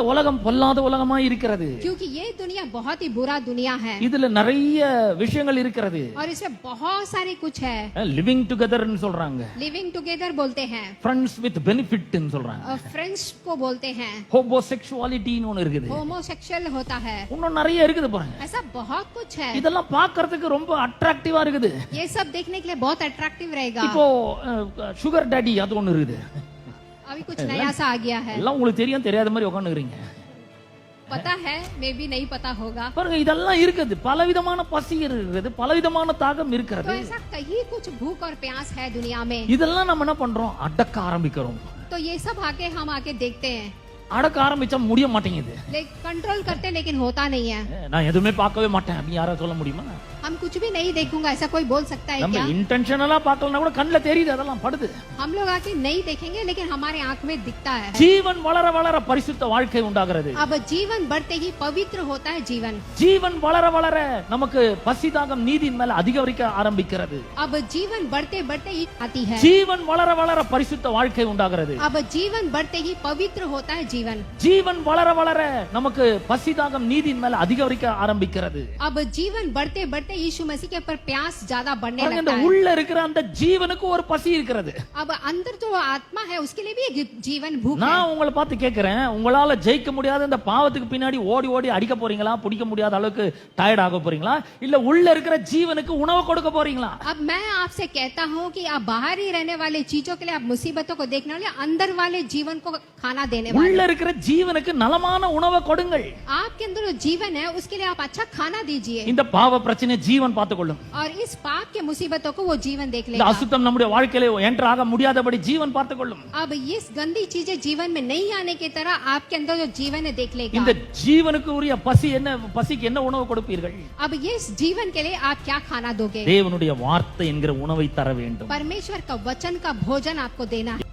இந்த உலகம் பொல்லாத உலகமா இருக்கிறது. क्योंकि ये दुनिया बहुत ही बुरा दुनिया है இதுல நிறைய விஷயங்கள் இருக்கிறது. और इसमें बहुत सारे कुछ है. லிவிங் டுகெதர்னு சொல்றாங்க, लिविंग टुगेदर बोलते हैं, ஃப்ரெண்ட்ஸ் வித் பெனிஃபிட்னு சொல்றாங்க, और फ्रेंड्स को बोलते हैं, ஹோமோசெக்சுவாலிட்டின்னு ஒன்னு இருக்குது, होमोसेक्सुअल होता है. இன்னும் நிறைய இருக்குது பாருங்க. ऐसा बहुत कुछ है. இதெல்லாம் பார்க்கிறதுக்கு ரொம்ப அட்ராக்டிவா இருக்குது. ये सब देखने के लिए बहुत अट्रैक्टिव रहेगा. இப்போ சுகர் டாடி அது ஒன்னு இருக்குது. अभी कुछ नया सा आ गया है. எல்லாம் உங்களுக்கு தெரியும் தெரியாத மாதிரி உட்கார்ந்துக்கிறீங்க. पता है मे भी नहीं पता होगा. பாருங்க இதெல்லாம் இருக்குது. பலவிதமான பசி இருக்குது, பலவிதமான தாகம் तो இருக்கிறது. ऐसा कहीं कुछ भूख और प्यास है दुनिया में. இதெல்லாம் நம்ம என்ன பண்றோம்? அடக்க ஆரம்பிக்கிறோம். तो ये सब आके हम आके देखते हैं, அடக்க ஆரம்பிச்சா முடிய மாட்டேங்குது. लेकिन कंट्रोल करते लेकिन होता नहीं है. நான் எதுவுமே பார்க்கவே மாட்டேன் அப்படி யாராவது சொல்ல முடியுமா? हम कुछ भी नहीं देखूंगा ऐसा कोई बोल सकता है நம்ம क्या? இன்டென்ஷனலா பார்க்கலனா கூட கண்ணுல தெரியுது, அதெல்லாம் படுது. हम लोग आके नहीं देखेंगे लेकिन हमारे आंख में दिखता है. ஜீவன் வளர வளர பரிசுத்த வாழ்க்கை உண்டாகிறது. अब जीवन बढ़ते ही पवित्र होता है जीवन. ஜீவன் வளர வளர நமக்கு பசிதாகம் நீதியின் மேல அதிகரிக்க ஆரம்பிக்கிறது. अब जीवन बढ़ते बढ़ते ही आती है. ஜீவன் வளர வளர பரிசுத்த வாழ்க்கை உண்டாகிறது. अब जीवन बढ़ते ही पवित्र होता है जीवन. ஜீவன் வளர வளர நமக்கு பசிதாகம் நீதியின் மேல அதிகரிக்க ஆரம்பிக்கிறது. अब जीवन बढ़ते बढ़ते यीशु मसीह के ऊपर प्यास ज्यादा बढ़ने பாருங்க, लगता இந்த है. உள்ள இருக்கிற அந்த ஜீவனுக்கு ஒரு பசி இருக்கிறது. अब अंदर जो आत्मा है उसके लिए भी एक जीवन भूख है. நான் உங்களை பார்த்து கேட்கிறேன், உங்களால ஜெயிக்க முடியாத இந்த பாவத்துக்கு பின்னாடி ஓடி ஓடி அடிக்க போறீங்களா? பிடிக்க முடியாத அளவுக்கு டயர்ட் ஆக போறீங்களா? இல்ல உள்ள இருக்கிற ஜீவனுக்கு உணவு கொடுக்க போறீங்களா? अब मैं आपसे कहता हूँ कि आप बाहर ही रहने वाले चीजों के लिए, आप मुसीबतों को देखने वाले, अंदर वाले जीवन को खाना देने वाले. உள்ள இருக்கிற ஜீவனுக்கு நலமான உணவை கொடுங்கள். आपके अंदर जो जीवन है उसके लिए आप अच्छा खाना दीजिए. இந்த பாவ பிரச்சனை ஜீவன் பார்த்துக்கொள்ளும். और इस पाप के मुसीबतों को वो जीवन देख இந்த लेगा. அசுத்தம் நம்முடைய வாழ்க்கையில என்டர் ஆக முடியாதபடி ஜீவன் பார்த்துக்கொள்ளும். अब इस गंदी चीजें जीवन में नहीं आने की तरह आपके अंदर जो जीवन है देख लेगा. இந்த ஜீவனுக்கு உரிய பசி என்ன? பசிக்கு என்ன உணவு கொடுப்பீர்கள்? अब ये इस जीवन के लिए आप क्या खाना दोगे? தேவனுடைய வார்த்தை என்கிற உணவை தர வேண்டும். परमेश्वर का वचन का भोजन आपको देना है.